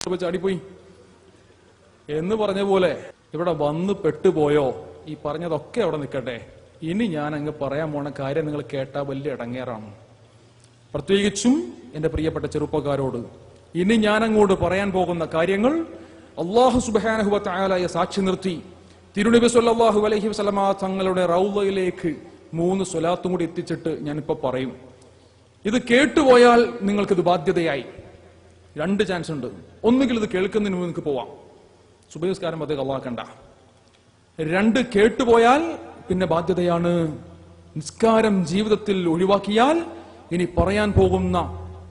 ചാടിപ്പോയി എന്ന് പറഞ്ഞ പോലെ ഇവിടെ വന്ന് പെട്ടുപോയോ? ഈ പറഞ്ഞതൊക്കെ അവിടെ നിൽക്കട്ടെ. ഇനി ഞാൻ അങ്ങ് പറയാൻ പോണ കാര്യം നിങ്ങൾ കേട്ടാൽ വലിയ ഇടങ്ങേറാണ്. പ്രത്യേകിച്ചും എന്റെ പ്രിയപ്പെട്ട ചെറുപ്പക്കാരോട് ഇനി ഞാൻ അങ്ങോട്ട് പറയാൻ പോകുന്ന കാര്യങ്ങൾ അല്ലാഹു സുബ്ഹാനഹു വ തആലയെ സാക്ഷി നിർത്തി തിരുനബി സല്ലല്ലാഹു അലൈഹി വസല്ലമ തങ്ങളുടെ റൗളയിലേക്ക് 3 സ്വലാത്തും കൂടി എത്തിച്ചിട്ട് ഞാനിപ്പോ പറയും. ഇത് കേട്ടുപോയാൽ നിങ്ങൾക്കിത് ബാധ്യതയായി. 2 ചാൻസ് ഉണ്ട്. ഒന്നുകിൽ ഇത് കേൾക്കുന്നതിന് മുമ്പ് നിങ്ങൾക്ക് പോവാം, സുബഹി നിസ്കാരം അതേ കളാക്കണ്ട. 2 കേട്ടുപോയാൽ പിന്നെ ബാധ്യതയാണ്. നിസ്കാരം ജീവിതത്തിൽ ഒഴിവാക്കിയാൽ ഇനി പറയാൻ പോകുന്ന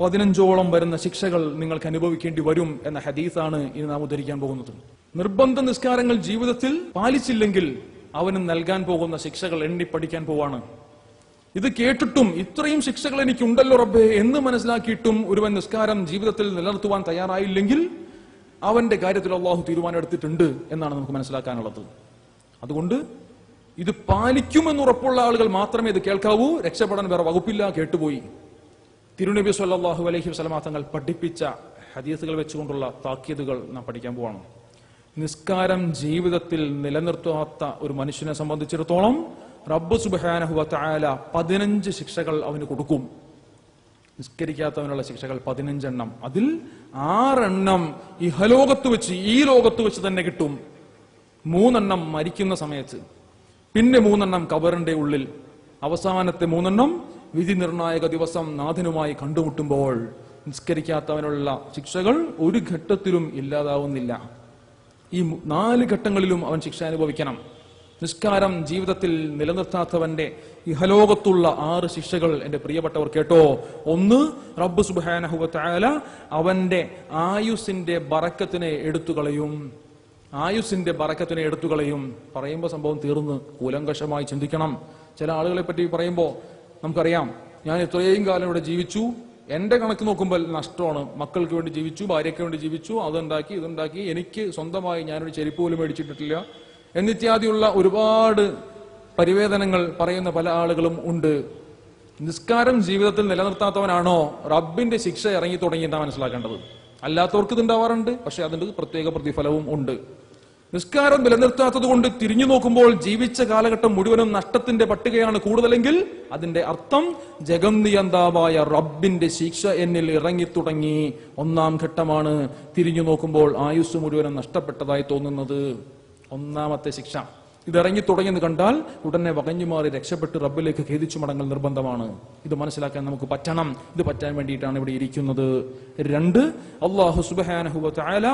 15ഓളം വരുന്ന ശിക്ഷകൾ നിങ്ങൾക്ക് അനുഭവിക്കേണ്ടി വരും എന്ന ഹദീസാണ് ഇനി നാം ഉദ്ധരിക്കാൻ പോകുന്നത്. നിർബന്ധ നിസ്കാരങ്ങൾ ജീവിതത്തിൽ പാലിച്ചില്ലെങ്കിൽ അവന് നൽകാൻ പോകുന്ന ശിക്ഷകൾ എണ്ണി പഠിക്കാൻ പോവാണ്. ഇത് കേട്ടിട്ടും ഇത്രയും ശിക്ഷകൾ എനിക്കുണ്ടല്ലോ റബ്ബേ എന്ന് മനസ്സിലാക്കിയിട്ടും ഒരുവൻ നിസ്കാരം ജീവിതത്തിൽ നിലനിർത്തുവാൻ തയ്യാറായില്ലെങ്കിൽ അവന്റെ കാര്യത്തിൽ അള്ളാഹു തീരുമാനം എടുത്തിട്ടുണ്ട് എന്നാണ് നമുക്ക് മനസ്സിലാക്കാനുള്ളത്. അതുകൊണ്ട് ഇത് പാലിക്കുമെന്ന് ഉറപ്പുള്ള ആളുകൾ മാത്രമേ ഇത് കേൾക്കാവൂ. രക്ഷപ്പെടാൻ വേറെ വകുപ്പില്ല. കേട്ടുപോയി. തിരുനബി സല്ലല്ലാഹു അലൈഹി വസല്ലമ തങ്ങൾ പഠിപ്പിച്ച ഹദീസുകൾ വെച്ചുകൊണ്ടുള്ള താക്കീതുകൾ നാം പഠിക്കാൻ പോവാണ്. നിസ്കാരം ജീവിതത്തിൽ നിലനിർത്താത്ത ഒരു മനുഷ്യനെ സംബന്ധിച്ചിടത്തോളം റബ്ബ് സുബ്ഹാനഹു വ തആല 15 ശിക്ഷകൾ അവന് കൊടുക്കും. നിസ്കരിക്കാത്തവനുള്ള ശിക്ഷകൾ 15 എണ്ണം. അതിൽ 6 എണ്ണം ഇഹലോകത്ത് വെച്ച്, ഈ ലോകത്ത് വെച്ച് തന്നെ കിട്ടും. 3 എണ്ണം മരിക്കുന്ന സമയത്ത്, പിന്നെ 3 എണ്ണം ഖബറിന്റെ ഉള്ളിൽ, അവസാനത്തെ 3 എണ്ണം വിധി നിർണായക ദിവസം നാഥനുമായി കണ്ടുമുട്ടുമ്പോൾ. നിസ്കരിക്കാത്തവനുള്ള ശിക്ഷകൾ ഒരു ഘട്ടത്തിലും ഇല്ലാതാവുന്നില്ല. ഈ 4 ഘട്ടങ്ങളിലും അവൻ ശിക്ഷ അനുഭവിക്കണം. നിസ്കാരം ജീവിതത്തിൽ നിലനിർത്താത്തവന്റെ ഇഹലോകത്തുള്ള 6 ശിക്ഷകൾ എന്റെ പ്രിയപ്പെട്ടവർ കേട്ടോ. 1, റബ്ബ് സുബ്ഹാനഹു വ തആല അവന്റെ ആയുസിന്റെ ബറക്കത്തിനെ എടുത്തുകളയും. ആയുസിന്റെ ബറക്കത്തിനെ എടുത്തുകളയും. പറയുമ്പോൾ സംഭവം തീർന്ന്. കൂലങ്കഷമായി ചിന്തിക്കണം. ചില ആളുകളെ പറ്റി പറയുമ്പോൾ നമുക്കറിയാം, ഞാൻ ഇത്രയും കാലം ഇവിടെ ജീവിച്ചു, എന്റെ കണക്ക് നോക്കുമ്പോൾ നഷ്ടമാണ്. മക്കൾക്ക് വേണ്ടി ജീവിച്ചു, ഭാര്യയ്ക്ക് വേണ്ടി ജീവിച്ചു, അതുണ്ടാക്കി ഇതുണ്ടാക്കി, എനിക്ക് സ്വന്തമായി ഞാനൊരു ചെരുപ്പ് പോലും മേടിച്ചിട്ടില്ല എന്നിത്യാദിയുള്ള ഒരുപാട് പരിവേദനങ്ങൾ പറയുന്ന പല ആളുകളും ഉണ്ട്. നിസ്കാരം ജീവിതത്തിൽ നിലനിർത്താത്തവനാണോ റബ്ബിന്റെ ശിക്ഷ ഇറങ്ങി തുടങ്ങിയിട്ടാണ് മനസ്സിലാക്കേണ്ടത്. അല്ലാത്തവർക്ക് ഇതുണ്ടാവാറുണ്ട്, പക്ഷെ അതിന്റെ പ്രത്യേക പ്രതിഫലവും ഉണ്ട്. നിസ്കാരം നിലനിർത്താത്തത് കൊണ്ട് തിരിഞ്ഞു നോക്കുമ്പോൾ ജീവിച്ച കാലഘട്ടം മുഴുവനും നഷ്ടത്തിന്റെ പട്ടികയാണ് കൂടുതലെങ്കിൽ അതിന്റെ അർത്ഥം ജഗന്നിയന്താവായ റബ്ബിന്റെ ശിക്ഷ എന്നിൽ ഇറങ്ങി തുടങ്ങി. 1-ാം ഘട്ടമാണ് തിരിഞ്ഞു നോക്കുമ്പോൾ ആയുസ് മുഴുവനും നഷ്ടപ്പെട്ടതായി തോന്നുന്നത്. 1-ാമത്തെ ശിക്ഷ ഇത് ഇറങ്ങി തുടങ്ങിയെന്ന് കണ്ടാൽ ഉടനെ വകഞ്ഞു മാറി രക്ഷപ്പെട്ട് റബ്ബിലേക്ക് ഖേദിച്ചു മടങ്ങൽ നിർബന്ധമാണ്. ഇത് മനസ്സിലാക്കാൻ നമുക്ക് പറ്റണം. ഇത് പറ്റാൻ വേണ്ടിയിട്ടാണ് ഇവിടെ ഇരിക്കുന്നത്. 2, അല്ലാഹു സുബ്ഹാനഹു വ തആല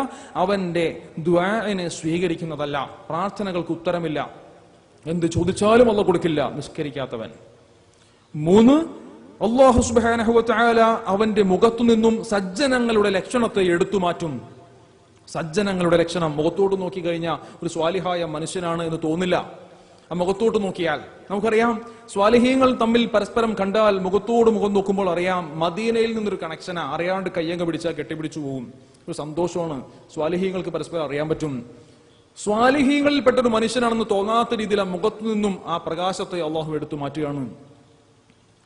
അവന്റെ ദുആഇനെ സ്വീകരിക്കുന്നതല്ല. പ്രാർത്ഥനകൾക്ക് ഉത്തരമില്ല. എന്ത് ചോദിച്ചാലും അല്ലാഹു കൊടുക്കില്ല നിസ്കരിക്കാത്തവൻ. 3, അല്ലാഹു സുബ്ഹാനഹു വ തആല അവന്റെ മുഖത്തു നിന്നും സജ്ജനങ്ങളുടെ ലക്ഷണത്തെ എടുത്തു മാറ്റും. സജ്ജനങ്ങളുടെ ലക്ഷണം മുഖത്തോട്ട് നോക്കി കഴിഞ്ഞാൽ ഒരു സ്വാലിഹായ മനുഷ്യനാണ് എന്ന് തോന്നില്ല. ആ മുഖത്തോട്ട് നോക്കിയാൽ നമുക്കറിയാം, സ്വാലിഹീങ്ങൾ തമ്മിൽ പരസ്പരം കണ്ടാൽ മുഖത്തോട് മുഖം നോക്കുമ്പോൾ അറിയാം മദീനയിൽ നിന്നൊരു കണക്ഷനാ. അറിയാണ്ട് കയ്യങ്ങ പിടിച്ചാൽ കെട്ടിപ്പിടിച്ചു പോകും. ഒരു സന്തോഷമാണ്. സ്വാലിഹീങ്ങൾക്ക് പരസ്പരം അറിയാൻ പറ്റും. സ്വാലിഹീങ്ങളിൽ പെട്ടൊരു മനുഷ്യനാണെന്ന് തോന്നാത്ത രീതിയിൽ ആ മുഖത്തു നിന്നും ആ പ്രകാശത്തെ അള്ളാഹു എടുത്തു മാറ്റുകയാണ്.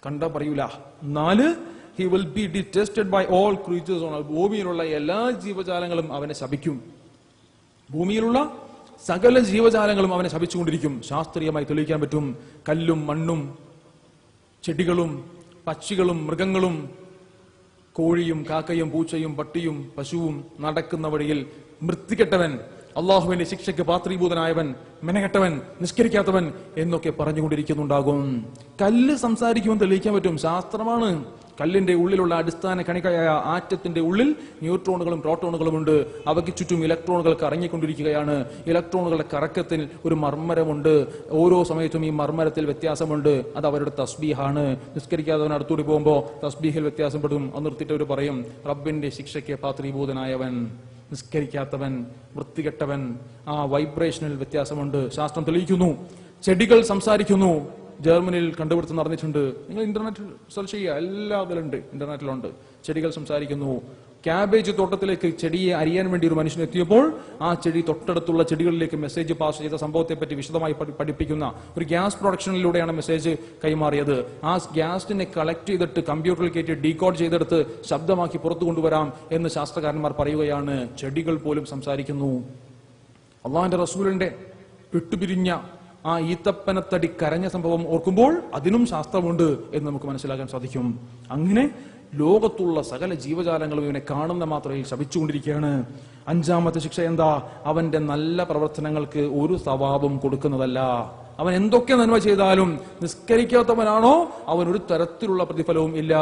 കണ്ടാ പറയൂല. 4, he will be detested by all creatures on earth. ഭൂമിയിലുള്ള എല്ലാ ജീവജാലങ്ങളും അവനെ ശപിക്കും. ഭൂമിയിലുള്ള സകല ജീവജാലങ്ങളും അവനെ ശപിച്ചുകൊണ്ടിരിക്കും. ശാസ്ത്രീയമായി തെളിയിക്കാൻ പറ്റും. കല്ലും മണ്ണും ചെടികളും പക്ഷികളും മൃഗങ്ങളും കോഴിയും കാക്കയും പൂച്ചയും പട്ടിയും പശുവും നടക്കുന്ന വഴിയിൽ വൃത്തികെട്ടവൻ, അള്ളാഹുവിന്റെ ശിക്ഷയ്ക്ക് പാത്രീഭൂതനായവൻ, മെനകെട്ടവൻ, നിസ്കരിക്കാത്തവൻ എന്നൊക്കെ പറഞ്ഞുകൊണ്ടിരിക്കുന്നുണ്ടാകും. കല്ല് സംസാരിക്കുമെന്ന് തെളിയിക്കാൻ പറ്റും. ശാസ്ത്രമാണ്. കല്ലിന്റെ ഉള്ളിലുള്ള അടിസ്ഥാന കണികയായ ആറ്റത്തിന്റെ ഉള്ളിൽ ന്യൂട്രോണുകളും പ്രോട്ടോണുകളും ഉണ്ട്. അവയ്ക്ക് ചുറ്റും ഇലക്ട്രോണുകൾ കറങ്ങിക്കൊണ്ടിരിക്കുകയാണ്. ഇലക്ട്രോണുകളുടെ കറക്കത്തിൽ ഒരു മർമ്മരമുണ്ട്. ഓരോ സമയത്തും ഈ മർമ്മരത്തിൽ വ്യത്യാസമുണ്ട്. അത് അവരുടെ തസ്ബീഹാണ്. നിസ്കരിക്കാത്തവൻ അടുത്തൂടി പോകുമ്പോൾ തസ്ബീഹിൽ വ്യത്യാസപ്പെടും. അത് നിർത്തിയിട്ട് അവർ പറയും റബ്ബിന്റെ ശിക്ഷയ്ക്ക് പാത്രീഭൂതനായവൻ, നിസ്കരിക്കാത്തവൻ, വൃത്തികെട്ടവൻ. ആ വൈബ്രേഷനിൽ വ്യത്യാസമുണ്ട്. ശാസ്ത്രം തെളിയിക്കുന്നു. ചെടികൾ സംസാരിക്കുന്നു. ജർമ്മനിയിൽ കണ്ടുപിടുത്തം നടന്നിട്ടുണ്ട്. നിങ്ങൾ ഇന്റർനെറ്റിൽ സെർച്ച് ചെയ്യുക, എല്ലാ ഇതിലുണ്ട്, ഇന്റർനെറ്റിലുണ്ട്. ചെടികൾ സംസാരിക്കുന്നു. ക്യാബേജ് തോട്ടത്തിലേക്ക് ചെടിയെ അരിയാൻ വേണ്ടി ഒരു മനുഷ്യൻ എത്തിയപ്പോൾ ആ ചെടി തൊട്ടടുത്തുള്ള ചെടികളിലേക്ക് മെസ്സേജ് പാസ് ചെയ്ത സംഭവത്തെ പറ്റി വിശദമായി പഠിപ്പിക്കുന്ന ഒരു ഗ്യാസ് പ്രൊഡക്ഷനിലൂടെയാണ് മെസ്സേജ് കൈമാറിയത്. ആ ഗ്യാസിനെ കളക്ട് ചെയ്തിട്ട് കമ്പ്യൂട്ടറിൽ കയറ്റി ഡീകോഡ് ചെയ്തെടുത്ത് ശബ്ദമാക്കി പുറത്തു കൊണ്ടുവരാം എന്ന് ശാസ്ത്രകാരന്മാർ പറയുകയാണ്. ചെടികൾ പോലും സംസാരിക്കുന്നു. അള്ളാഹുവിന്റെ റസൂലിന്റെ വിട്ടുപിരിഞ്ഞ ആ ഈത്തപ്പനത്തടി കരഞ്ഞ സംഭവം ഓർക്കുമ്പോൾ അതിനും ശാസ്ത്രമുണ്ട് എന്ന് നമുക്ക് മനസ്സിലാക്കാൻ സാധിക്കും. അങ്ങനെ ലോകത്തുള്ള സകല ജീവജാലങ്ങളും ഇവനെ കാണുന്ന മാത്രയിൽ ശപിച്ചുകൊണ്ടിരിക്കുകയാണ്. അഞ്ചാമത്തെ ശിക്ഷ എന്താ? അവന്റെ നല്ല പ്രവർത്തനങ്ങൾക്ക് ഒരു സവാബും കൊടുക്കുന്നതല്ല. അവൻ എന്തൊക്കെ നന്മ ചെയ്താലും നിസ്കരിക്കാത്തവനാണോ അവൻ ഒരു തരത്തിലുള്ള പ്രതിഫലവും ഇല്ല.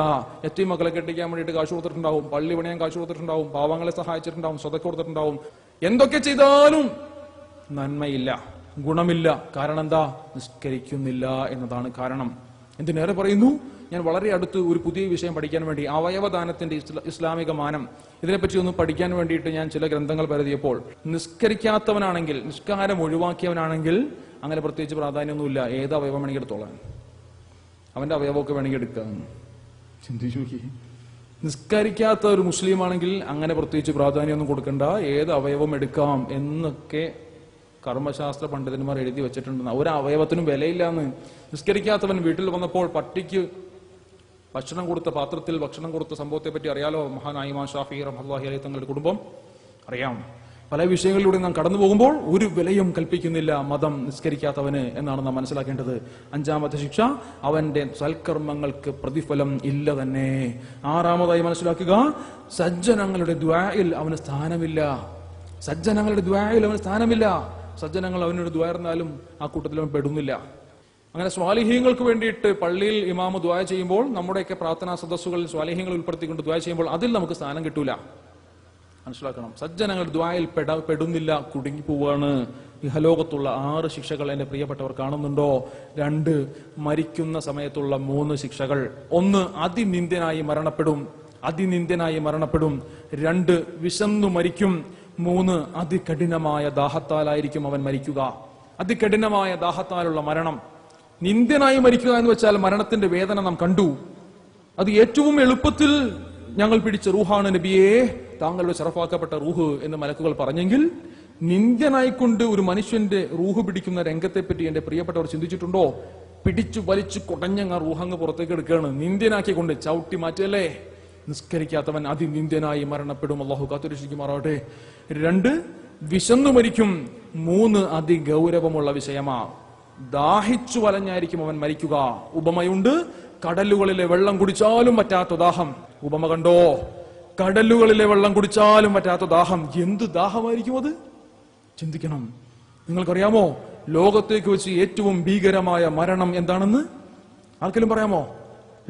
എത്തിയും മക്കളെ കെട്ടിക്കാൻ വേണ്ടിയിട്ട് കാശ് കൊടുത്തിട്ടുണ്ടാവും, പള്ളി പണിയാൻ കാശ് കൊടുത്തിട്ടുണ്ടാവും, പാവങ്ങളെ സഹായിച്ചിട്ടുണ്ടാവും, സ്വതക്ക കൊടുത്തിട്ടുണ്ടാവും. എന്തൊക്കെ ചെയ്താലും നന്മയില്ല, ഗുണമില്ല. കാരണം എന്താ? നിസ്കരിക്കുന്നില്ല എന്നതാണ് കാരണം. എന്തിനേറെ പറയുന്നു, ഞാൻ വളരെ അടുത്ത് ഒരു പുതിയ വിഷയം പഠിക്കാൻ വേണ്ടി അവയവദാനത്തിന്റെ ഇസ്ലാമിക മാനം ഇതിനെപ്പറ്റി ഒന്ന് പഠിക്കാൻ വേണ്ടിയിട്ട് ഞാൻ ചില ഗ്രന്ഥങ്ങൾ പരതിയപ്പോൾ നിസ്കരിക്കാത്തവനാണെങ്കിൽ, നിസ്കാരം ഒഴിവാക്കിയവനാണെങ്കിൽ അങ്ങനെ പ്രത്യേകിച്ച് പ്രാധാന്യമൊന്നുമില്ല. ഏത് അവയവം വേണമെങ്കിൽ എടുത്തോളാൻ, അവന്റെ അവയവമൊക്കെ വേണമെങ്കിൽ എടുക്കാം. ചിന്തിച്ചു നോക്കി. നിസ്കരിക്കാത്ത ഒരു മുസ്ലിം ആണെങ്കിൽ അങ്ങനെ പ്രത്യേകിച്ച് പ്രാധാന്യമൊന്നും കൊടുക്കണ്ട, ഏത് അവയവം എടുക്കാം എന്നൊക്കെ കർമ്മശാസ്ത്ര പണ്ഡിതന്മാർ എഴുതി വെച്ചിട്ടുണ്ട്. ഒരു അവയവത്തിനും വിലയില്ലാന്ന്. നിസ്കരിക്കാത്തവൻ വീട്ടിൽ വന്നപ്പോൾ പട്ടിക്ക് ഭക്ഷണം കൊടുത്ത പാത്രത്തിൽ ഭക്ഷണം കൊടുത്ത സംഭവത്തെ പറ്റി അറിയാലോ. മഹാനായ ഇമാം ഷാഫി റഹ്മത്തുള്ളാഹി അലൈഹി തങ്ങളുടെ കുടുംബം അറിയാം. പല വിഷയങ്ങളിലൂടെ നാം കടന്നു പോകുമ്പോൾ ഒരു വിലയും കൽപ്പിക്കുന്നില്ല മതം നിസ്കരിക്കാത്തവന് എന്നാണ് നാം മനസ്സിലാക്കേണ്ടത്. അഞ്ചാമത്തെ ശിക്ഷ, അവന്റെ സൽക്കർമ്മങ്ങൾക്ക് പ്രതിഫലം ഇല്ല തന്നെ. ആറാമതായി മനസ്സിലാക്കുക, സജ്ജനങ്ങളുടെ ദുആയിൽ അവന് സ്ഥാനമില്ല. സജ്ജനങ്ങളുടെ ദുആയിൽ അവന് സ്ഥാനമില്ല. സജ്ജനങ്ങൾ അവനോട് ദുആർന്നാലും ആ കൂട്ടത്തിൽ അവൻ പെടുന്നില്ല. അങ്ങനെ സ്വാലിഹീങ്ങൾക്ക് വേണ്ടിയിട്ട് പള്ളിയിൽ ഇമാമ് ദുആ ചെയ്യുമ്പോൾ, നമ്മുടെയൊക്കെ പ്രാർത്ഥനാ സദസ്സുകളിൽ സ്വാലിഹീങ്ങൾ ഉൾപ്പെടുത്തിക്കൊണ്ട് ദുആ ചെയ്യുമ്പോൾ അതിൽ നമുക്ക് സ്ഥാനം കിട്ടൂല. മനസ്സിലാക്കണം. സജ്ജനങ്ങൾ ദുആയിൽ പെടുന്നില്ല, കുടുങ്ങിപ്പോവാണ്. ഇഹലോകത്തുള്ള 6 ശിക്ഷകൾ എന്റെ പ്രിയപ്പെട്ടവർ കാണുന്നുണ്ടോ? 2 മരിക്കുന്ന സമയത്തുള്ള 3 ശിക്ഷകൾ. 1 അതിനിന്ദ്യനായി മരണപ്പെടും, അതിനിന്ദ്യനായി മരണപ്പെടും. 2 വിശന്നു മരിക്കും. 3 അതികഠിനമായ ദാഹത്താലായിരിക്കും അവൻ മരിക്കുക. അതികഠിനമായ ദാഹത്താലുള്ള മരണം. നിന്ദ്യനായി മരിക്കുക എന്ന് വെച്ചാൽ മരണത്തിന്റെ വേദന നാം കണ്ടു. അത് ഏറ്റവും എളുപ്പത്തിൽ ഞങ്ങൾ പിടിച്ച റൂഹാണ് നബിയെ, താങ്കളുടെ ശറഫാക്കപ്പെട്ട റൂഹ് എന്ന് മലക്കുകൾ പറഞ്ഞെങ്കിൽ, നിന്ദ്യനായിക്കൊണ്ട് ഒരു മനുഷ്യന്റെ റൂഹ് പിടിക്കുന്ന രംഗത്തെ പറ്റി എന്റെ പ്രിയപ്പെട്ടവർ ചിന്തിച്ചിട്ടുണ്ടോ? പിടിച്ചു വലിച്ചു കൊടഞ്ഞങ്ങ റൂഹങ്ങ് പുറത്തേക്ക് എടുക്കുകയാണ്, നിന്ദ്യനാക്കിക്കൊണ്ട് ചവിട്ടി മാറ്റല്ലേ. നിസ്കരിക്കാത്തവൻ അതിനിന്ദ്യനായി മരണപ്പെടും. അള്ളാഹു കാത്തുരക്ഷിക്കുമാറാവട്ടെ. 2 വിശന്നു മരിക്കും. 3 അതിഗൗരവമുള്ള വിഷയമാ, ദാഹിച്ചു വലഞ്ഞായിരിക്കും അവൻ മരിക്കുക. ഉപമയുണ്ട്, കടലുകളിലെ വെള്ളം കുടിച്ചാലും പറ്റാത്ത ദാഹം. ഉപമ കണ്ടോ? കടലുകളിലെ വെള്ളം കുടിച്ചാലും പറ്റാത്ത ദാഹം. എന്ത് ദാഹമായിരിക്കും അത്? ചിന്തിക്കണം. നിങ്ങൾക്കറിയാമോ ലോകത്തേക്ക് വെച്ച് ഏറ്റവും ഭീകരമായ മരണം എന്താണെന്ന്? ആർക്കെങ്കിലും പറയാമോ?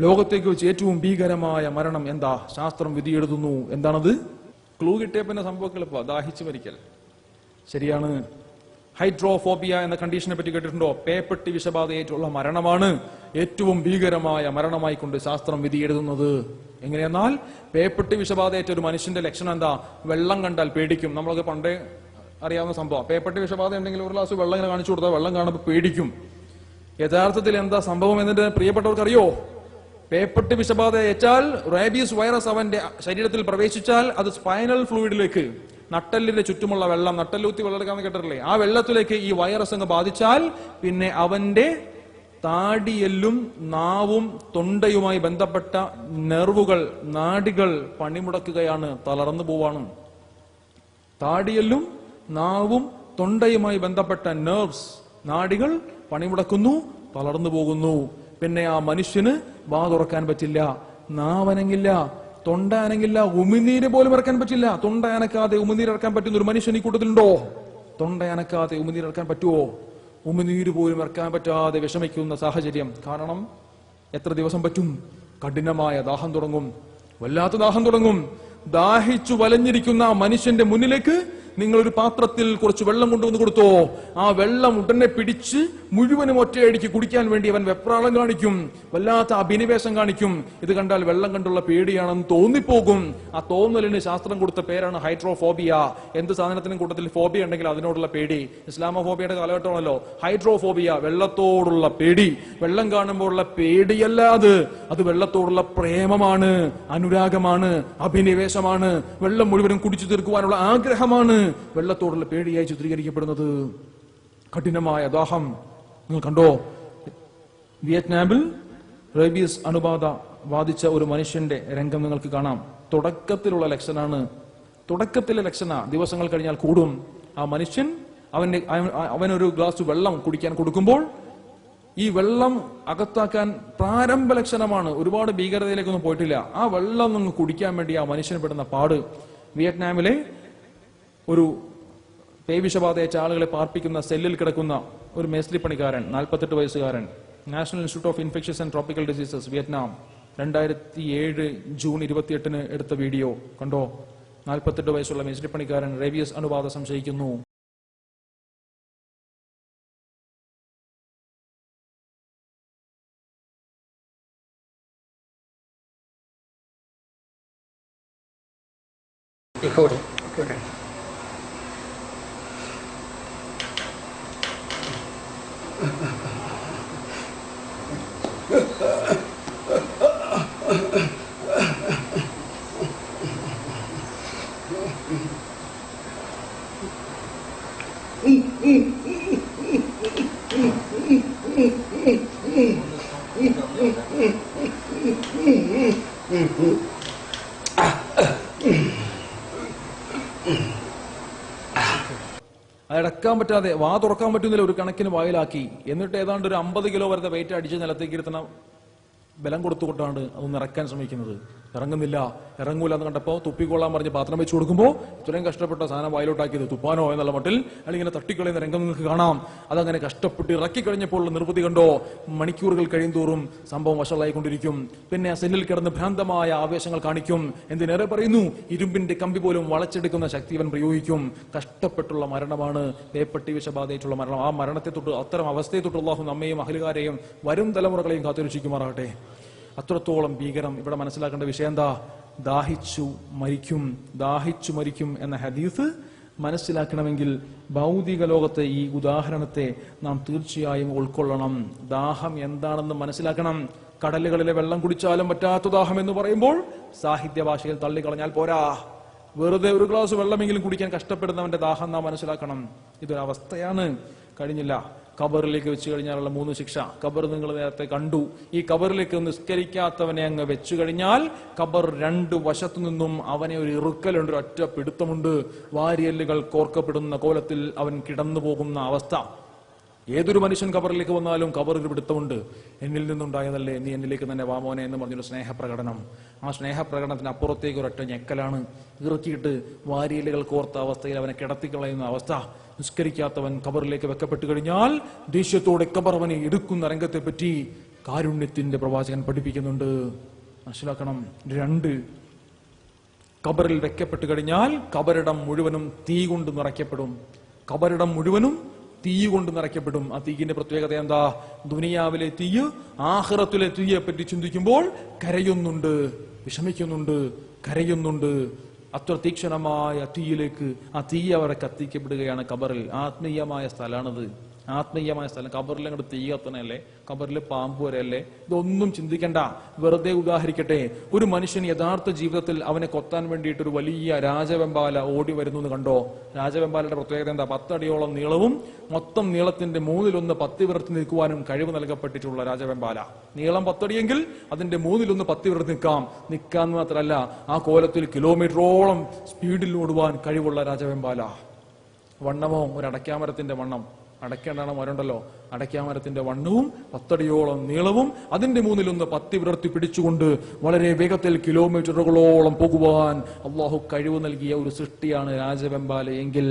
ലോകത്തേക്ക് വെച്ച് ഏറ്റവും ഭീകരമായ മരണം എന്താ? ശാസ്ത്രം വിധി എഴുതുന്നു. എന്താണത്? ക്ലൂ കിട്ടിയ പിന്നെ സംഭവങ്ങൾ ഇപ്പൊ ദാഹിച്ചു മരിക്കൽ. ശരിയാണ്. ഹൈഡ്രോഫോബിയ എന്ന കണ്ടീഷനെ പറ്റി കേട്ടിട്ടുണ്ടോ? പേപ്പട്ടി വിഷബാധയേറ്റുള്ള മരണമാണ് ഏറ്റവും ഭീകരമായ മരണമായി കൊണ്ട് ശാസ്ത്രം വിധി എഴുതുന്നത്. എങ്ങനെയെന്നാൽ, പേപ്പട്ടി വിഷബാധയേറ്റ ഒരു മനുഷ്യന്റെ ലക്ഷണം എന്താ? വെള്ളം കണ്ടാൽ പേടിക്കും. നമ്മളൊക്കെ പണ്ടേ അറിയാവുന്ന സംഭവം. പേപ്പട്ടി വിഷബാധ ഉണ്ടെങ്കിൽ ഒരു ഗ്ലാസ് വെള്ളം ഇങ്ങനെ കാണിച്ചു കൊടുത്താൽ വെള്ളം കാണുമ്പോൾ പേടിക്കും. യഥാർത്ഥത്തിൽ എന്താ സംഭവം എന്നിട്ട് പ്രിയപ്പെട്ടവർക്ക് അറിയോ? പേപ്പട്ടി വിഷബാധ ഏറ്റാൽ റേബീസ് വൈറസ് അവന്റെ ശരീരത്തിൽ പ്രവേശിച്ചാൽ അത് സ്പൈനൽ ഫ്ലൂയിഡിലേക്ക്, നട്ടലിന്റെ ചുറ്റുമുള്ള വെള്ളം, നട്ടല്ലൂത്തി വെള്ളമെടുക്കാന്ന് കേട്ടിട്ടില്ലേ, ആ വെള്ളത്തിലേക്ക് ഈ വൈറസ് അങ്ങ് ബാധിച്ചാൽ പിന്നെ അവന്റെ താടിയെല്ലും നാവും തൊണ്ടയുമായി ബന്ധപ്പെട്ട നെർവുകൾ, നാഡികൾ പണിമുടക്കുകയാണ്, തളർന്നു പോവാണ്. താടിയെല്ലും നാവും തൊണ്ടയുമായി ബന്ധപ്പെട്ട നെർവ്സ്, നാഡികൾ പണിമുടക്കുന്നു, തളർന്നു പോകുന്നു. പിന്നെ ആ മനുഷ്യന് വാ തുറക്കാൻ പറ്റില്ല, നാവനങ്ങില്ല, തൊണ്ട അനങ്ങില്ല, ഉമിനീര് പോലും ഇറക്കാൻ പറ്റില്ല. തൊണ്ട അനക്കാതെ ഉമിനീര് ഇറക്കാൻ പറ്റുന്ന ഒരു മനുഷ്യൻ ഈ കൂട്ടത്തിലുണ്ടോ? തൊണ്ട അനക്കാതെ ഉമിനീര് ഇറക്കാൻ പറ്റുമോ? ഉമിനീര് പോലും ഇറക്കാൻ പറ്റാതെ വിഷമിക്കുന്ന സാഹചര്യം. കാരണം എത്ര ദിവസം പറ്റും? കഠിനമായ ദാഹം തുടങ്ങും, വല്ലാത്ത ദാഹം തുടങ്ങും. ദാഹിച്ചു വലഞ്ഞിരിക്കുന്ന മനുഷ്യന്റെ മുന്നിലേക്ക് നിങ്ങൾ ഒരു പാത്രത്തിൽ കുറച്ച് വെള്ളം കൊണ്ടുവന്ന് കൊടുത്തോ, ആ വെള്ളം ഉടനെ പിടിച്ച് മുഴുവനും ഒറ്റയടിക്ക് കുടിക്കാൻ വേണ്ടി അവൻ വെപ്രാളം കാണിക്കും, വല്ലാത്ത അഭിനിവേശം കാണിക്കും. ഇത് കണ്ടാൽ വെള്ളം കണ്ടുള്ള പേടിയാണെന്ന് തോന്നിപ്പോകും. ആ തോന്നലിന് ശാസ്ത്രം കൊടുത്ത പേരാണ് ഹൈഡ്രോഫോബിയ. എന്ത് സാധനത്തിനും കൂട്ടത്തിൽ ഫോബിയ ഉണ്ടെങ്കിൽ അതിനോടുള്ള പേടി. ഇസ്ലാമോഫോബിയയുടെ കാലഘട്ടമാണല്ലോ. ഹൈഡ്രോഫോബിയ, വെള്ളത്തോടുള്ള പേടി. വെള്ളം കാണുമ്പോഴുള്ള പേടിയല്ല അത് വെള്ളത്തോടുള്ള പ്രേമമാണ്, അനുരാഗമാണ്, അഭിനിവേശമാണ്. വെള്ളം മുഴുവനും കുടിച്ചു തീർക്കുവാനുള്ള ആഗ്രഹമാണ് വെള്ളത്തോടുള്ള പേടിയായി ചിത്രീകരിക്കപ്പെടുന്നത്. കഠിനമായ ദാഹം നിങ്ങൾ കണ്ടോ? വിയറ്റ്നാമിൽ റേബീസ് അണുബാധ ബാധിച്ച ഒരു മനുഷ്യന്റെ രംഗം നിങ്ങൾക്ക് കാണാം. തുടക്കത്തിലുള്ള ലക്ഷണാണ്, തുടക്കത്തിലെ ലക്ഷണ. ദിവസങ്ങൾ കഴിഞ്ഞാൽ കൂടും. ആ മനുഷ്യൻ അവനൊരു ഗ്ലാസ് വെള്ളം കുടിക്കാൻ കൊടുക്കുമ്പോൾ ഈ വെള്ളം അകത്താക്കാൻ പ്രാരംഭ ലക്ഷണമാണ്. ഒരുപാട് ഭീകരതയിലേക്കൊന്നും പോയിട്ടില്ല. ആ വെള്ളം ഒന്ന് കുടിക്കാൻ വേണ്ടി ആ മനുഷ്യന് പെടുന്ന പാട്. വിയറ്റ്നാമിലെ ഒരു പേവിഷബാധയേറ്റ ആളുകളെ പാർപ്പിക്കുന്ന സെല്ലിൽ കിടക്കുന്ന ഒരു മേസ്ത്രി പണിക്കാരൻ, 48 വയസ്സുകാരൻ, national institute of infections and tropical diseases Vietnam 2007 June 28 എടുത്ത വീഡിയോ കണ്ടോ? 48 വയസ്സുള്ള മേസ്ത്രി പണിക്കാരൻ റേബീസ് അണുബാധ സംശയിക്കുന്നു. അടക്കാൻ പറ്റാതെ, വാ തുറക്കാൻ പറ്റുന്നില്ല, ഒരു കണക്കിന് വായിലാക്കി. എന്നിട്ട് ഏതാണ്ട് ഒരു 50 കിലോ വരെ വെയിറ്റ് അടിച്ച് നിലത്തേക്ക് ഇരുത്തണം ബലം കൊടുത്തുകൊണ്ടാണ് അതൊന്ന് ഇറക്കാൻ ശ്രമിക്കുന്നത്. ഇറങ്ങുന്നില്ല, ഇറങ്ങൂല എന്ന് കണ്ടപ്പോൾ തുപ്പിക്കൊള്ളാൻ പറഞ്ഞ് പാത്രം വെച്ച് കൊടുക്കുമ്പോൾ ഇത്രയും കഷ്ടപ്പെട്ട സാധനം വായിലോട്ടാക്കിയത് തുപ്പാനോ എന്നുള്ള മട്ടിൽ അല്ലെങ്കിൽ തട്ടിക്കളയുന്ന രംഗം നിങ്ങൾക്ക് കാണാം. അതങ്ങനെ കഷ്ടപ്പെട്ട് ഇറക്കി കഴിഞ്ഞപ്പോൾ നിർവൃതി കണ്ടോ? മണിക്കൂറുകൾ കഴിയുന്തോറും സംഭവം വഷളായിക്കൊണ്ടിരിക്കും. പിന്നെ സെല്ലിൽ കിടന്ന് ഭ്രാന്തമായ ആവേശങ്ങൾ കാണിക്കും. എന്തിനേറെ പറയുന്നു, ഇരുമ്പിന്റെ കമ്പി പോലും വളച്ചെടുക്കുന്ന ശക്തി അവൻ പ്രയോഗിക്കും. കഷ്ടപ്പെട്ടുള്ള മരണമാണ് പേപ്പട്ടി വിഷബാധയായിട്ടുള്ള മരണം. ആ മരണത്തെ തൊട്ട്, അത്തരം അവസ്ഥയെ തൊട്ട് അല്ലാഹു നമ്മയും അഹ്ലുകാരെയും വരും തലമുറകളെയും കാത്തുരക്ഷിക്കുമാറാകട്ടെ. അത്രത്തോളം ഭീകരം. ഇവിടെ മനസ്സിലാക്കേണ്ട വിഷയം എന്താ? ദാഹിച്ചു മരിക്കും എന്ന ഹദീസ് മനസ്സിലാക്കണമെങ്കിൽ ഭൗതിക ലോകത്തെ ഈ ഉദാഹരണത്തെ നാം തീർച്ചയായും ഉൾക്കൊള്ളണം. ദാഹം എന്താണെന്ന് മനസ്സിലാക്കണം. കടലുകളിലെ വെള്ളം കുടിച്ചാലും പറ്റാത്ത ദാഹം എന്ന് പറയുമ്പോൾ സാഹിത്യ ഭാഷയിൽ തള്ളിക്കളഞ്ഞാൽ പോരാ. വെറുതെ ഒരു ഗ്ലാസ് വെള്ളമെങ്കിലും കുടിക്കാൻ കഷ്ടപ്പെടുന്നവന്റെ ദാഹം നാം മനസ്സിലാക്കണം. ഇതൊരവസ്ഥയാണ്. കഴിഞ്ഞില്ല. ഖബറിലേക്ക് വെച്ച് കഴിഞ്ഞാലുള്ള 3 ശിക്ഷ. ഖബർ നിങ്ങൾ നേരത്തെ കണ്ടു. ഈ ഖബറിലേക്ക് നിസ്കരിക്കാത്തവനെ അങ്ങ് വെച്ചു കഴിഞ്ഞാൽ ഖബർ 2 വശത്തു നിന്നും അവനെ ഒരു ഇറുക്കലുണ്ട്, ഒരു ഒറ്റ പിടുത്തമുണ്ട്. വാരിയല്ലുകൾ കോർക്കപ്പെടുന്ന കോലത്തിൽ അവൻ കിടന്നു പോകുന്ന അവസ്ഥ. ഏതൊരു മനുഷ്യൻ ഖബറിലേക്ക് വന്നാലും ഖബറിൽ പിടുത്തമുണ്ട്. എന്നിൽ നിന്നുണ്ടായതല്ലേ, നീ എന്നിലേക്ക് തന്നെ വാമോനെ എന്ന് പറഞ്ഞൊരു സ്നേഹപ്രകടനം. ആ സ്നേഹപ്രകടനത്തിന് അപ്പുറത്തേക്ക് ഒരൊറ്റ ഞെക്കലാണ്. ഇറക്കിയിട്ട് വാരിയലുകൾ കോർത്ത അവസ്ഥയിൽ അവനെ കിടത്തിക്കളയുന്ന അവസ്ഥ. നിസ്കരിക്കാത്തവൻ ഖബറിലേക്ക് വെക്കപ്പെട്ടു കഴിഞ്ഞാൽ ദേഷ്യത്തോടെ ഖബർ അവനെ എടുക്കുന്ന രംഗത്തെ പറ്റി കാരുണ്യത്തിന്റെ പ്രവാചകൻ പഠിപ്പിക്കുന്നുണ്ട്. മനസ്സിലാക്കണം. 2, ഖബറിൽ വെക്കപ്പെട്ടു കഴിഞ്ഞാൽ ഖബറിടം മുഴുവനും തീ കൊണ്ട് നിറയ്ക്കപ്പെടും. ഖബറിടം മുഴുവനും തീ കൊണ്ട് നിറയ്ക്കപ്പെടും. ആ തീയിന്റെ പ്രത്യേകത എന്താ? ദുനിയാവിലെ തീ ആഖിറത്തിലെ തീയെ പറ്റി ചിന്തിക്കുമ്പോൾ കരയുന്നുണ്ട്, വിഷമിക്കുന്നുണ്ട്, കരയുന്നുണ്ട്. അത്ര തീക്ഷണമായ തീയിലേക്ക് ആ തീ അവരെ കത്തിക്കപ്പെടുകയാണ് ഖബറിൽ. ആത്മീയമായ സ്ഥലമാണത്. ആത്മീയമായ സ്ഥലം. ഖബറിൽ അങ്ങോട്ട് തീ കത്തണല്ലേ, ഖബറിൽ പാമ്പ് വരെയല്ലേ? ഇതൊന്നും ചിന്തിക്കണ്ട. വെറുതെ ഉദാഹരിക്കട്ടെ. ഒരു മനുഷ്യൻ യഥാർത്ഥ ജീവിതത്തിൽ അവനെ കൊത്താൻ വേണ്ടിയിട്ട് ഒരു വലിയ രാജവെമ്പാല ഓടി വരുന്നു എന്ന് കണ്ടോ? രാജവെമ്പാലയുടെ പ്രത്യേകത എന്താ? 10 അടിയോളം നീളവും മൊത്തം നീളത്തിന്റെ 1/3 പത്തി വിടർത്തി നിൽക്കുവാനും കഴിവ് നൽകപ്പെട്ടിട്ടുള്ള രാജവെമ്പാല. നീളം 10 അടിയെങ്കിൽ അതിന്റെ 1/3 പത്തി വിടർത്തി നിൽക്കാന്ന് മാത്രമല്ല, ആ കോലത്തിൽ കിലോമീറ്ററോളം സ്പീഡിൽ ഓടുവാൻ കഴിവുള്ള രാജവെമ്പാല. വണ്ണമോ ഒരു അടയ്ക്കാമരത്തിന്റെ വണ്ണം. അടയ്ക്കേണ്ടാണ് മരമുണ്ടല്ലോ, അടയ്ക്കാമരത്തിന്റെ വണ്ണവും 10 അടിയോളം നീളവും അതിന്റെ 1/3 പത്തി വിടർത്തി പിടിച്ചുകൊണ്ട് വളരെ വേഗത്തിൽ കിലോമീറ്ററുകളോളം പോകുവാൻ അള്ളാഹു കഴിവ് നൽകിയ ഒരു സൃഷ്ടിയാണ് രാജവെമ്പാല എങ്കിൽ,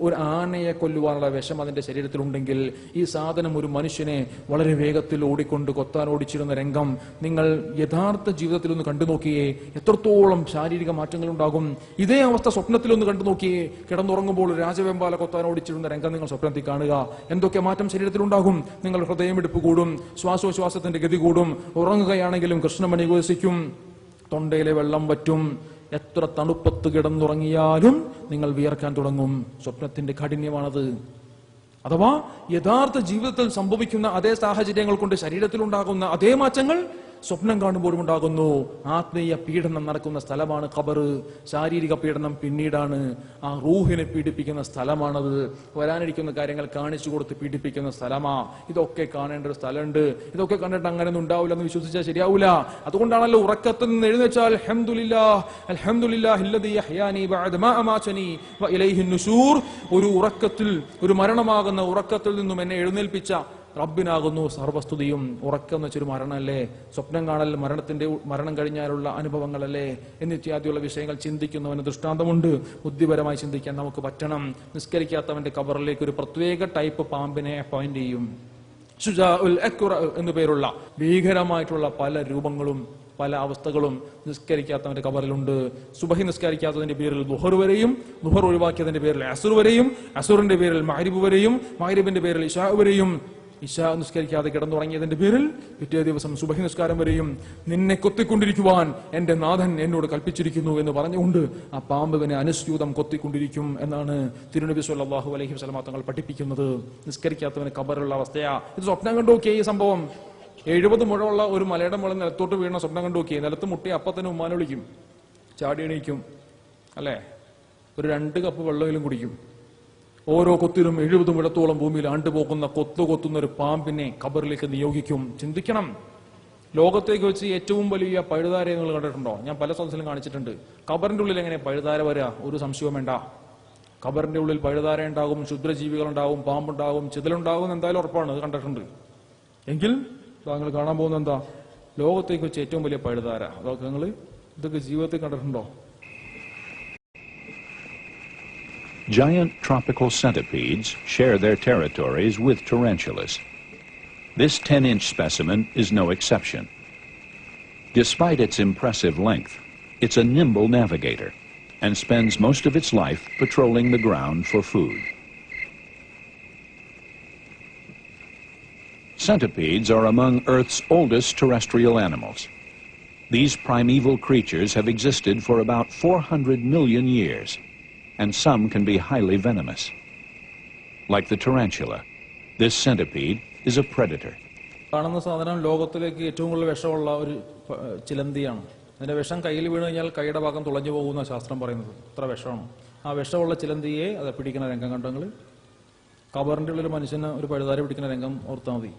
ഒരു ആനയെ കൊല്ലുവാനുള്ള വിഷം അതിന്റെ ശരീരത്തിലുണ്ടെങ്കിൽ, ഈ സാധനം ഒരു മനുഷ്യനെ വളരെ വേഗത്തിൽ ഓടിക്കൊണ്ട് കൊത്താൻ ഓടിച്ചിരുന്ന രംഗം നിങ്ങൾ യഥാർത്ഥ ജീവിതത്തിൽ ഒന്ന് കണ്ടു നോക്കിയേ. എത്രത്തോളം ശാരീരിക മാറ്റങ്ങൾ ഉണ്ടാകും. ഇതേ അവസ്ഥ സ്വപ്നത്തിലൊന്ന് കണ്ടു നോക്കിയേ. കിടന്നുറങ്ങുമ്പോൾ രാജവെമ്പാല കൊത്താൻ ഓടിച്ചിരുന്ന രംഗം നിങ്ങൾ സ്വപ്നത്തിൽ കാണുക. കൊള്ളുക. എന്തൊക്കെ മാറ്റം ശരീരത്തിലുണ്ടാകും? നിങ്ങൾ ഹൃദയമിടിപ്പ് കൂടും, ശ്വാസോച്ഛ്വാസത്തിന്റെ ഗതി കൂടും, ഉറങ്ങുകയാണെങ്കിലും കൃഷ്ണമണി വികസിക്കും, തൊണ്ടയിലെ വെള്ളം വറ്റും, എത്ര തണുപ്പത്ത് കിടന്നുറങ്ങിയാലും നിങ്ങൾ വിയർക്കാൻ തുടങ്ങും. സ്വപ്നത്തിന്റെ കാഠിന്യമാണത്. അഥവാ യഥാർത്ഥ ജീവിതത്തിൽ സംഭവിക്കുന്ന അതേ സാഹചര്യങ്ങൾ കൊണ്ട് ശരീരത്തിലുണ്ടാകുന്ന അതേ മാറ്റങ്ങൾ സ്വപ്നം കാണുമ്പോഴും ഉണ്ടാകുന്നു. ആത്മീയ പീഡനം നടക്കുന്ന സ്ഥലമാണ് ഖബർ. ശാരീരിക പീഡനം പിന്നീടാണ്. ആ റൂഹിനെ പീഡിപ്പിക്കുന്ന സ്ഥലമാണത്. വരാനിരിക്കുന്ന കാര്യങ്ങൾ കാണിച്ചു കൊടുത്ത് പീഡിപ്പിക്കുന്ന സ്ഥലമാ. ഇതൊക്കെ കാണേണ്ട ഒരു സ്ഥലമുണ്ട്. ഇതൊക്കെ കണ്ടിട്ട് അങ്ങനെയൊന്നും ഉണ്ടാവില്ല എന്ന് വിശ്വസിച്ചാൽ ശരിയാവില്ല. അതുകൊണ്ടാണല്ലോ ഉറക്കത്തിൽ നിന്ന് എഴുന്നേച്ചാൽ അൽഹംദുലില്ലാഹ് അൽഹംദുലില്ലാഹില്ലദീ അഹ്യാനി ബഅദ മാ അമാതനി വ ഇലൈഹിൻ നുശൂർ, ഒരു ഉറക്കത്തിൽ, ഒരു മരണമാകുന്ന ഉറക്കത്തിൽ നിന്നും എന്നെ എഴുന്നേൽപ്പിച്ച റബ്ബിനാകുന്നു സർവസ്തുതിയും. ഉറക്കം എന്ന് വെച്ചൊരു മരണമല്ലേ? സ്വപ്നം കാണൽ മരണം കഴിഞ്ഞാലുള്ള അനുഭവങ്ങളല്ലേ? എന്നിത്യാദിയുള്ള വിഷയങ്ങൾ ചിന്തിക്കുന്നവന് ദൃഷ്ടാന്തമുണ്ട്. ബുദ്ധിപരമായി ചിന്തിക്കാൻ നമുക്ക് പറ്റണം. നിസ്കരിക്കാത്തവന്റെ കബറിലേക്ക് ഒരു പ്രത്യേക ടൈപ്പ് പാമ്പിനെ അപ്പോയിന്റ് ചെയ്യും. ശുജാഉൽ അക്റ എന്നു പേരുള്ള ഭീകരമായിട്ടുള്ള പല രൂപങ്ങളും പല അവസ്ഥകളും നിസ്കരിക്കാത്തവന്റെ കബറിലുണ്ട്. സുബഹി നിസ്കരിക്കാത്തതിന്റെ പേരിൽ ദുഹർ വരെയും, ദുഹർ ഒഴിവാക്കിയതിന്റെ പേരിൽ അസുർ വരെയും, അസുറിന്റെ പേരിൽ മഗ്രിബ് വരെയും, മഗ്രിബിന്റെ പേരിൽ ഇശാ വരെയും, ഇശാ നിസ്കരിക്കാതെ കിടന്നുറങ്ങിയതിന്റെ പേരിൽ പിറ്റേ ദിവസം സുബഹി നിസ്കാരം വരെയും നിന്നെ കൊത്തിക്കൊണ്ടിരിക്കുവാൻ എന്റെ നാഥൻ എന്നോട് കൽപ്പിച്ചിരിക്കുന്നു എന്ന് പറഞ്ഞുകൊണ്ട് ആ പാമ്പിനെ അനുസ്യൂതം കൊത്തിക്കൊണ്ടിരിക്കും എന്നാണ് തിരുനബി സല്ലല്ലാഹു അലൈഹി വസല്ലം തങ്ങൾ പഠിപ്പിക്കുന്നത്. നിസ്കരിക്കാത്തവന് കബറുള്ള അവസ്ഥയാ. ഇത് സ്വപ്നം കണ്ടു നോക്കിയേ. ഈ സംഭവം 70 മുഴമുള്ള ഒരു മലയുടെ മുകളിൽ നിലത്തോട്ട് വീണ സ്വപ്നം കണ്ടു നോക്കിയേ. നിലത്ത് മുട്ടി അപ്പത്തന്നെ ഉമ്മാനെ വിളിക്കും, ചാടി എണീക്കും, അല്ലേ? ഒരു 2 കപ്പ് വെള്ളമെങ്കിലും കുടിക്കും. ഓരോ കൊത്തിലും 70 മുഴത്തോളം ഭൂമിയിൽ ആണ്ടുപോകുന്ന കൊത്തുന്ന ഒരു പാമ്പിനെ ഖബറിലേക്ക് നിയോഗിക്കും. ചിന്തിക്കണം. ലോകത്തേക്ക് വെച്ച് ഏറ്റവും വലിയ പഴുതാരയെ നിങ്ങൾ കണ്ടിട്ടുണ്ടോ? ഞാൻ പല സ്ഥലത്തിലും കാണിച്ചിട്ടുണ്ട്. ഖബറിന്റെ ഉള്ളിൽ എങ്ങനെ പഴുതാര വരിക? ഒരു സംശയവും വേണ്ട. ഖബറിന്റെ ഉള്ളിൽ പഴുതാര ഉണ്ടാകും, ക്ഷുദ്രജീവികളുണ്ടാവും, പാമ്പുണ്ടാവും, ചിതലുണ്ടാവും, എന്തായാലും ഉറപ്പാണ്. അത് കണ്ടിട്ടുണ്ട്. എങ്കിൽ താങ്കൾ കാണാൻ പോകുന്ന എന്താ? ലോകത്തേക്ക് വെച്ച് ഏറ്റവും വലിയ പഴുതാര. അതൊക്കെ നിങ്ങൾ ഇതൊക്കെ ജീവിതത്തിൽ കണ്ടിട്ടുണ്ടോ? Giant tropical centipedes share their territories with tarantulas. This 10-inch specimen is no exception. Despite its impressive length, it's a nimble navigator and spends most of its life patrolling the ground for food. Centipedes are among Earth's oldest terrestrial animals. These primeval creatures have existed for about 400 million years, and some can be highly venomous. Like the tarantula, this centipede is a predator. കാണുന്ന സാധനം ലോകത്തിലേക്ക് ഏറ്റവും കൂടുതൽ വിഷമുള്ള ഒരു ചിലന്തിയാണ്. അതിന്റെ വിഷം കയ്യിൽ വീണ് കഴിഞ്ഞാൽ കൈയുടെ ഭാഗം തുളഞ്ഞു പോകുന്ന ശാസ്ത്രം പറയുന്നത്. അത്ര വിഷമാണ്. ആ വിഷമുള്ള ചിലന്തിയെ അത് പിടിക്കുന്ന രംഗം കണ്ടെങ്കിൽ കബറിന്റെ ഉള്ളിൽ മനുഷ്യന് ഒരു പഴുതാര പിടിക്കുന്ന രംഗം ഓർത്താൽ മതി.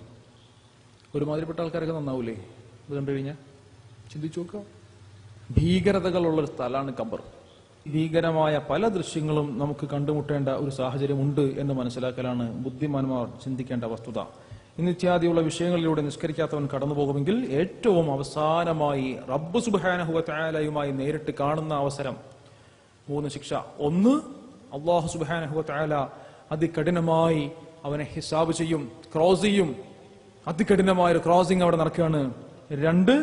ഒരുമാതിരിപ്പെട്ട ആൾക്കാരൊക്കെ നന്നാവൂലേ ഇത് കണ്ടു കഴിഞ്ഞാൽ? ചിന്തിച്ചു നോക്കുക. ഭീകരതകളുള്ളൊരു സ്ഥലമാണ് ഖബർ. ഭീകരമായ പല ദൃശ്യങ്ങളും നമുക്ക് കണ്ടുമുട്ടേണ്ട ഒരു സാഹചര്യമുണ്ട് എന്ന് മനസ്സിലാക്കലാണ് ബുദ്ധിമാന്മാർ ചിന്തിക്കേണ്ട വസ്തുത. ഇന്നിത്യാദിയുള്ള വിഷയങ്ങളിലൂടെ നിസ്കരിക്കാത്തവൻ കടന്നുപോകുമെങ്കിൽ ഏറ്റവും അവസാനമായി റബ്ബ് സുബ്ഹാനഹു വ തആലയുമായി നേരിട്ട് കാണുന്ന അവസരം 3 ശിക്ഷ. 1, അല്ലാഹു സുബ്ഹാനഹു വ തആല അതികഠിനമായി അവനെ ഹിസാബ് ചെയ്യും, ക്രോസ് ചെയ്യും. അതികഠിനമായ ഒരു ക്രോസിംഗ് അവിടെ നടക്കുകയാണ്. 2,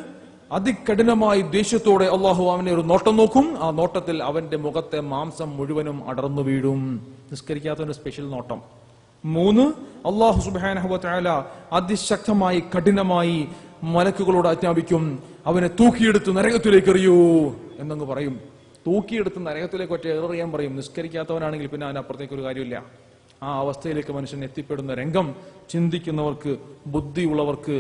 അതികഠിനമായി ദേഷ്യത്തോടെ അള്ളാഹു അവനെ ഒരു നോട്ടം നോക്കും. ആ നോട്ടത്തിൽ അവന്റെ മുഖത്തെ മാംസം മുഴുവനും അടർന്നു വീഴും. നിസ്കരിക്കാത്തവന്റെ സ്പെഷ്യൽ നോട്ടം. 3, അള്ളാഹു സുബ്ഹാനഹു വ തആല അതിശക്തമായി കഠിനമായി മലക്കുകളോട് ആജ്ഞാപിക്കും, അവനെ തൂക്കിയെടുത്ത് നരകത്തിലേക്ക് എറിയൂ എന്നങ്ങ് പറയും. തൂക്കിയെടുത്ത് നരകത്തിലേക്ക് ഒറ്റ എറിയാൻ പറയും. നിസ്കരിക്കാത്തവനാണെങ്കിൽ പിന്നെ അതിനപ്പുറത്തേക്ക് ഒരു കാര്യമില്ല. ആ അവസ്ഥയിലേക്ക് മനുഷ്യൻ എത്തിപ്പെടുന്ന രംഗം ചിന്തിക്കുന്നവർക്ക്, ബുദ്ധിയുള്ളവർക്ക്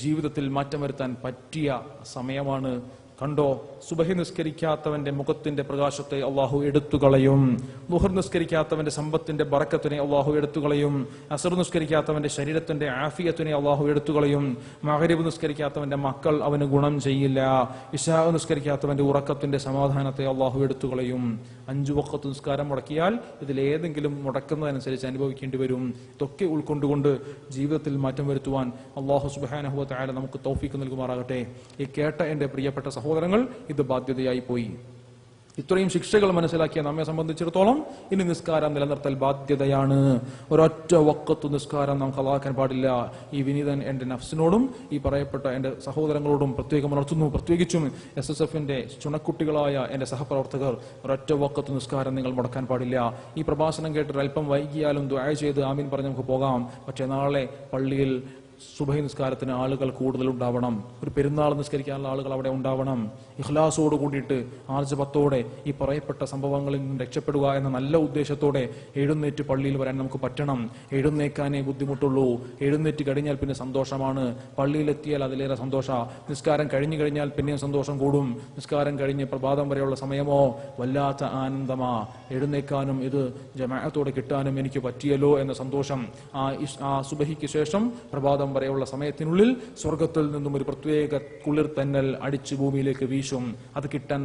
ജീവിതത്തിൽ മാറ്റം വരുത്താൻ പറ്റിയ സമയമാണ്. കണ്ടോ, സുബഹി നിസ്കരിക്കാത്തവന്റെ മുഖത്തിന്റെ പ്രകാശത്തെ അള്ളാഹു എടുത്തുകളയും. ദുഹർ നിസ്കരിക്കാത്തവന്റെ സമ്പത്തിന്റെ ബറക്കത്തിനെ അള്ളാഹു എടുത്തുകളയും. അസർ നിസ്കരിക്കാത്തവന്റെ ശരീരത്തിന്റെ ആഫിയത്തിനെ അള്ളാഹു എടുത്തുകളയും. മഗ്രിബ് നിസ്കരിക്കാത്തവന്റെ മക്കൾ അവന് ഗുണം ചെയ്യില്ല. ഇശാ നിസ്കരിക്കാത്തവന്റെ ഉറക്കത്തിന്റെ സമാധാനത്തെ അള്ളാഹു എടുത്തുകളയും. 5 വഖത്ത് നിസ്കാരം മുടക്കിയാൽ ഇതിലേതെങ്കിലും മുടക്കുന്നതനുസരിച്ച് അനുഭവിക്കേണ്ടി വരും. ഇതൊക്കെ ഉൾക്കൊണ്ടുകൊണ്ട് ജീവിതത്തിൽ മാറ്റം വരുത്തുവാൻ അള്ളാഹു സുബ്ഹാനഹു വ തആല നമുക്ക് തൗഫീഖ് നൽകുമാറാകട്ടെ. ഈ കേട്ട എന്റെ പ്രിയപ്പെട്ട സഹോദരങ്ങൾ, ഇത് ബാധ്യതയായി പോയി. ഇത്രയും ശിക്ഷകൾ മനസ്സിലാക്കിയ നമ്മെ സംബന്ധിച്ചിടത്തോളം ഇനി നിസ്കാരം നിലനിർത്തൽ ബാധ്യതയാണ്. ഒരൊറ്റ വഖത്ത് നിസ്കാരം നാം ഖളാക്കാൻ പാടില്ല. ഈ വിനീതൻ എന്റെ നഫ്സിനോടും ഈ പറയപ്പെട്ട എന്റെ സഹോദരങ്ങളോടും പ്രത്യേകം ഉണർത്തുന്നു. പ്രത്യേകിച്ചും SSFന്റെ ചുണക്കുട്ടികളായ എന്റെ സഹപ്രവർത്തകർ, ഒരൊറ്റ വഖത്ത് നിസ്കാരം നിങ്ങൾ മുടക്കാൻ പാടില്ല. ഈ പ്രഭാഷണം കേട്ടിട്ട് അല്പം വൈകിയാലും ദുആ ചെയ്ത് ആമീൻ പറഞ്ഞ് നമുക്ക് പോകാം. പക്ഷേ നാളെ പള്ളിയിൽ സുബഹി നിസ്കാരത്തിന് ആളുകൾ കൂടുതൽ ഉണ്ടാവണം. ഒരു പെരുന്നാൾ നിസ്കരിക്കാനുള്ള ആളുകൾ അവിടെ ഉണ്ടാവണം. ഇഖ്ലാസോട് കൂടിയിട്ട് ആർജവത്തോടെ ഈ പറയപ്പെട്ട സംഭവങ്ങളിൽ നിന്ന് രക്ഷപ്പെടുക എന്ന നല്ല ഉദ്ദേശത്തോടെ എഴുന്നേറ്റ് പള്ളിയിൽ വരാൻ നമുക്ക് പറ്റണം. എഴുന്നേക്കാനേ ബുദ്ധിമുട്ടുള്ളൂ. എഴുന്നേറ്റ് കഴിഞ്ഞാൽ പിന്നെ സന്തോഷമാണ്. പള്ളിയിലെത്തിയാൽ അതിലേറെ സന്തോഷ. നിസ്കാരം കഴിഞ്ഞു കഴിഞ്ഞാൽ പിന്നെയും സന്തോഷം കൂടും. നിസ്കാരം കഴിഞ്ഞ് പ്രഭാതം വരെയുള്ള സമയമോ വല്ലാത്ത ആനന്ദമാ. എഴുന്നേക്കാനും ഇത് ജമാഅത്തോടെ കിട്ടാനും എനിക്ക് പറ്റിയല്ലോ എന്ന സന്തോഷം. ആ സുബഹിക്ക് ശേഷം പ്രഭാതം വരെയുള്ള സമയത്തിനുള്ളിൽ സ്വർഗത്തിൽ നിന്നും ഒരു പ്രത്യേക കുളിർ തെന്നൽ അടിച്ചു ഭൂമിയിലേക്ക് വീശും. അത് കിട്ടാൻ